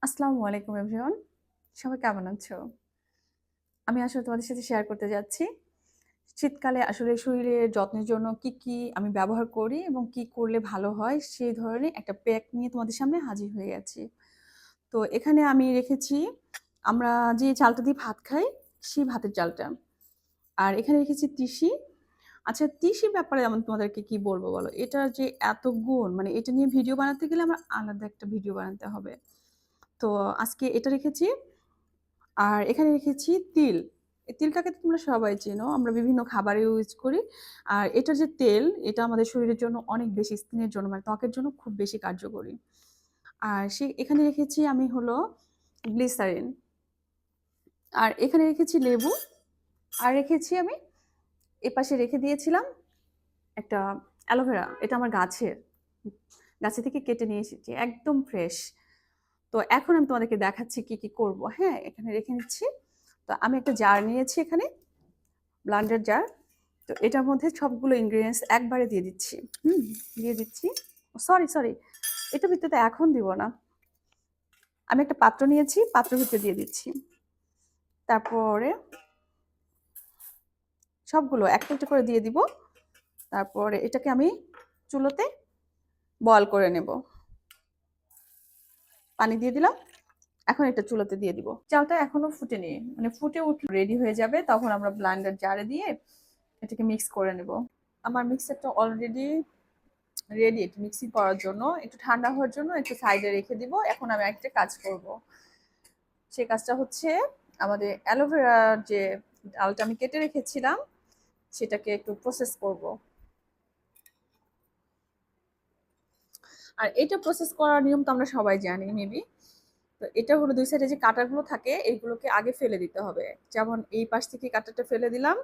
আসসালামু আলাইকুম এভরিওয়ান। সবাই কেমন আছো? আমি আসলে তোমাদের সাথে শেয়ার করতে যাচ্ছি। শীতকালে আসলে শরীরের যত্নের জন্য কি আমি ব্যবহার করি এবং কি করলে ভালো হয় সেই ধরনের একটা প্যাক নিয়ে তোমাদের সামনে হাজির হয়ে গেছি। তো এখানে আমি রেখেছি আমরা যে চালটা দিয়ে ভাত খাই সেই ভাতের চালটা। আর এখানে রেখেছি তিসি। আচ্ছা তিসির ব্যাপারে আমি তোমাদেরকে কি বলবো বলো? এটার যে এত গুণ মানে এটা নিয়ে ভিডিও বানাতে গেলে আমার আলাদা একটা ভিডিও বানাতে হবে। তো আজকে এটা রেখেছি। আর এখানে রেখেছি তিল। এই তিলটাকে তো তোমরা সবাই চেনো। আমরা বিভিন্ন খাবারে ইউজ করি। আর এটার যে তেল, এটা আমাদের শরীরের জন্য অনেক বেশি স্কিনের জন্য মানে ত্বকের জন্য খুব বেশি কার্যকরী। আর এখানে রেখেছি আমি হলো গ্লিসারিন। আর এখানে রেখেছি লেবু। আর রেখেছি আমি এপাশে রেখে দিয়েছিলাম একটা অ্যালোভেরা। এটা আমার গাছের। গাছে থেকে কেটে নিয়ে এসেছি। একদম ফ্রেশ। তো এখন আমি তোমাদেরকে দেখাচ্ছি কি করব। হ্যাঁ? এখানে রেখে নিচ্ছি। তো আমি একটা জার নিয়েছি এখানে। Blender jar. তো এটার মধ্যে সবগুলো ইনগ্রিডিয়েন্টস একবারে দিয়ে দিচ্ছি। দিয়ে দিচ্ছি। সরি। এটার ভিতরে এখন দিব না। আমি একটা পাত্র নিয়েছি, পাত্রের ভিতরে দিয়ে দিচ্ছি। তারপরে সবগুলো একটা একটা করে দিয়ে দিব। তারপরে এটাকে আমি চুলোতে বয়েল করে নেব। পানি দিয়ে দিলাম। এখন এটা চুলাতে দিয়ে দিব। চালটা এখনো ফুটেনি। মানে ফুটে উঠলে রেডি হয়ে যাবে। তখন আমরা ব্লেন্ডার জারে দিয়ে এটাকে মিক্স করে নেব। আমার মিক্সারটা অলরেডি রেডি একটু মিক্সিং করার জন্য। একটু ঠান্ডা হওয়ার জন্য একটু সাইডে রেখে দিব। এখন আমি একটা কাজ করব। সেই কাজটা হচ্ছে আমাদের অ্যালোভেরার যে ডালটা আমি কেটে রেখেছিলাম সেটাকে একটু প্রসেস করব। আর এটা প্রসেস করার নিয়ম তো আমরা সবাই জানি মেবি। তো এটা হলো দুই সাইডে যে কাঁটাগুলো থাকে এইগুলোকে আগে ফেলে দিতে হবে। যেমন এই পাশ থেকে কাঁটাটা ফেলে দিলাম,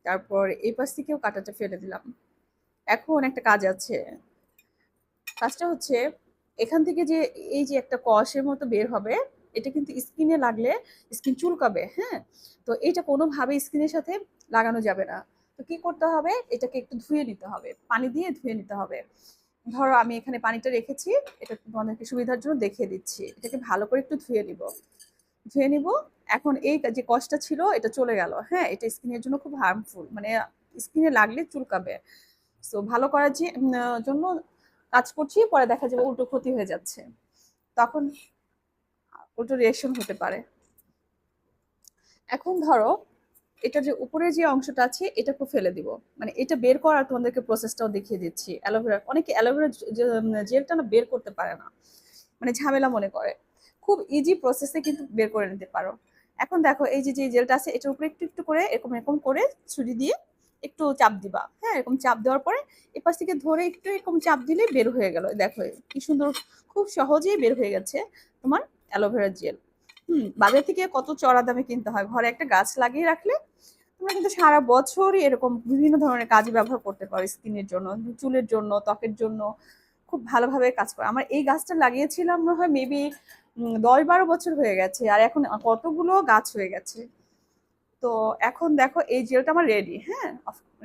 তারপর এই পাশ থেকেও কাঁটাটা ফেলে দিলাম। এখন একটা কাজ আছে। কাজটা হচ্ছে এখান থেকে যে এই যে একটা কষের মতো বের হবে, এটা কিন্তু স্কিনে লাগলে স্কিন চুলকাবে, হ্যাঁ? তো এটা কোনোভাবে স্কিনের সাথে লাগানো যাবে না। তো কি করতে হবে? এটাকে একটু ধুয়ে নিতে হবে। পানি দিয়ে ধুয়ে নিতে হবে। ধরো আমি এখানে পানিটা রেখেছি, এটা তোমাদেরকে সুবিধার জন্য দেখিয়ে দিচ্ছি। এটাকে ভালো করে একটু ধুয়ে নিব। ধুয়ে নিব। এখন এই যে কষটা ছিল এটা চলে গেল, হ্যাঁ? এটা স্কিনের জন্য খুব হার্মফুল। মানে স্কিনে লাগলে চুলকাবে। সো ভালো করার জন্য কাজ করছি, পরে দেখা যাবে উল্টো ক্ষতি হয়ে যাচ্ছে। তখন উল্টো রিঅ্যাকশন হতে পারে। এখন ধরো এটা যে উপরের যে অংশটা আছে এটাকে ফেলে দিব। মানে এটা বের করার তোমাদেরকে প্রসেসটাও দেখিয়ে দিচ্ছি। অ্যালোভেরা অনেকে অ্যালোভেরা জেলটা না বের করতে পারে না। মানে ঝামেলা মনে করে। খুব ইজি প্রসেসে কিন্তু বের করে নিতে পারো। এখন দেখো এই যে জেলটা আছে এটার উপরে একটু করে এরকম করে ছুরি দিয়ে একটু চাপ দিবা। হ্যাঁ, এরকম চাপ দেওয়ার পরে এপাশ থেকে ধরে একটু এরকম চাপ দিলেই বের হয়ে গেল। দেখো কি সুন্দর, খুব সহজেই বের হয়ে গেছে তোমার অ্যালোভেরা জেল। বাজার থেকে কত চড়া দামে কিনতে হয়। ঘরে একটা গাছ লাগিয়ে রাখলে তোমরা কিন্তু সারা বছরই এরকম বিভিন্ন ধরনের কাজে ব্যবহার করতে পারো। স্কিনের জন্য, চুলের জন্য, ত্বকের জন্য খুব ভালোভাবে কাজ করে। আমার এই গাছটা লাগিয়েছিলাম মনে হয় মেবি 10-12 বছর হয়ে গেছে। আর এখন কতগুলো গাছ হয়ে গেছে। তো এখন দেখো এই জেলটা আমার রেডি। হ্যাঁ,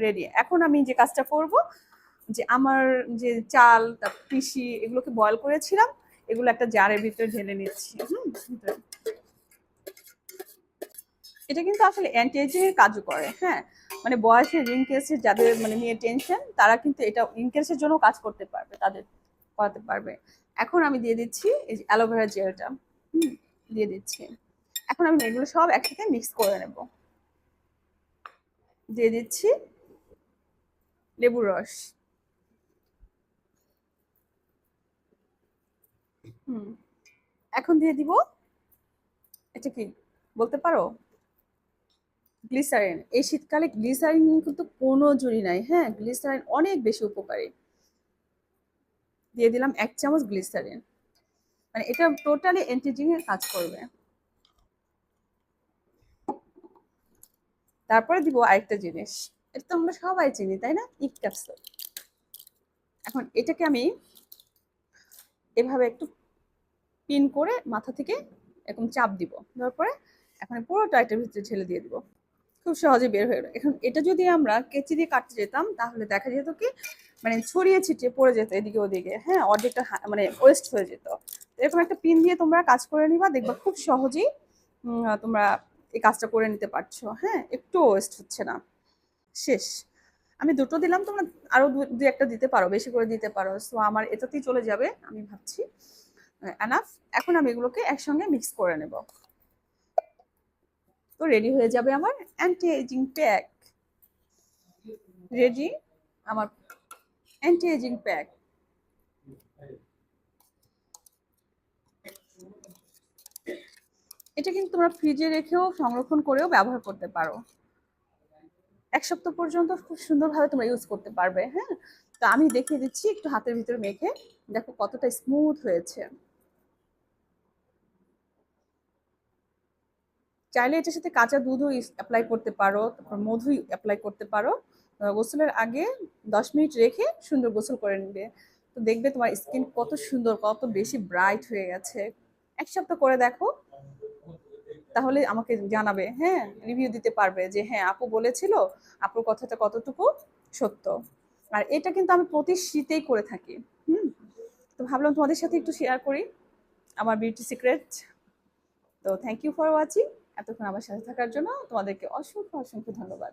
রেডি। এখন আমি যে কাজটা করব যে আমার যে চাল তারপর তিসি এগুলোকে বয়ল করেছিলাম এগুলো একটা জারের ভিতরে ঢেলে নিচ্ছি। ভিতরে এটা কিন্তু আসলে অ্যান্টি এজিং এর কাজও করে। হ্যাঁ, মানে বয়সের রিঙ্কেলসের যাদের মানে নিয়ে টেনশন তারা কিন্তু এটা রিঙ্কেলসের জন্য কাজ করতে পারবে, তাদের করাতে পারবে। এখন আমি দিয়ে দিচ্ছি এই যে অ্যালোভেরা জেলটা। দিয়ে দিচ্ছি। এখন আমি এগুলো সব একসাথে মিক্স করে নেব। দিয়ে দিচ্ছি লেবুর রস। হুম এখন দিয়ে দিব এটা কি বলতে পারো? গ্লিসারিন। এই শীতকালে গ্লিসারিন কিন্তু কোনো জুড়ি নাই। হ্যাঁ, গ্লিসারিন অনেক বেশি উপকারী। দিয়ে দিলাম 1 চামচ গ্লিসারিন। মানে এটা টোটালি অ্যান্টিজিং এর কাজ করবে। তারপরে দিব আরেকটা জিনিস। এটা তো আমরা সবাই চিনি তাই না? ইট ক্যাপসুল। এখন এটাকে আমি এভাবে একটু পিন করে মাথা থেকে এরকম চাপ দিব। দেওয়ার পরে এখন পুরোটা এটার ভিতরে ঢেলে দিয়ে দিব। খুব সহজে বের হয়ে গেল। এখন এটা যদি আমরা কেচি দিয়ে কাটতে যেতাম তাহলে দেখা যেত কি মানে ছড়িয়ে ছিটিয়ে পড়ে যেত এদিকে ওদিকে। হ্যাঁ, অর্ধেকটা মানে ওয়েস্ট হয়ে যেত। এরকম একটা পিন দিয়ে তোমরা কাজ করে নিবা, দেখবা খুব সহজেই তোমরা এই কাজটা করে নিতে পারছো। হ্যাঁ, একটু ওয়েস্ট হচ্ছে না। শেষ। আমি দুটো দিলাম, তোমরা আরো দুই একটা দিতে পারো, বেশি করে দিতে পারো। সো আমার এটাতেই চলে যাবে আমি ভাবছি, এনাফ। এখন আমি এগুলোকে একসঙ্গে মিক্স করে নেব। তো রেডি হয়ে যাবে আমার অ্যান্টি এজিং প্যাক। রেডি আমার অ্যান্টি এজিং প্যাক। এটা কিন্তু তোমরা ফ্রিজে রেখেও সংরক্ষণ করেও ব্যবহার করতে পারো। 1 সপ্তাহ পর্যন্ত খুব সুন্দরভাবে তোমরা ইউজ করতে পারবে। হ্যাঁ, তো আমি দেখিয়ে দিচ্ছি একটু হাতের ভিতরে মেখে, দেখো কতটা স্মুথ হয়েছে। চাইলে এটার সাথে কাঁচা দুধও অ্যাপ্লাই করতে পারো, তারপর মধু অ্যাপ্লাই করতে পারো। গোসলের আগে 10 মিনিট রেখে সুন্দর গোসল করে নিবে, তো দেখবে তোমার স্কিন কত সুন্দর, কত বেশি ব্রাইট হয়ে গেছে। 1 সপ্তাহ করে দেখো, তাহলে আমাকে জানাবে। হ্যাঁ, রিভিউ দিতে পারবে যে হ্যাঁ আপু বলেছিল, আপুর কথাটা কতটুকু সত্য। আর এটা কিন্তু আমি প্রতি শীতেই করে থাকি। হুম, তো ভাবলাম তোমাদের সাথে একটু শেয়ার করি আমার বিউটি সিক্রেট। তো থ্যাংক ইউ ফর ওয়াচিং। এতক্ষণ আমার সাথে থাকার জন্য তোমাদেরকে অসংখ্য অসংখ্য ধন্যবাদ।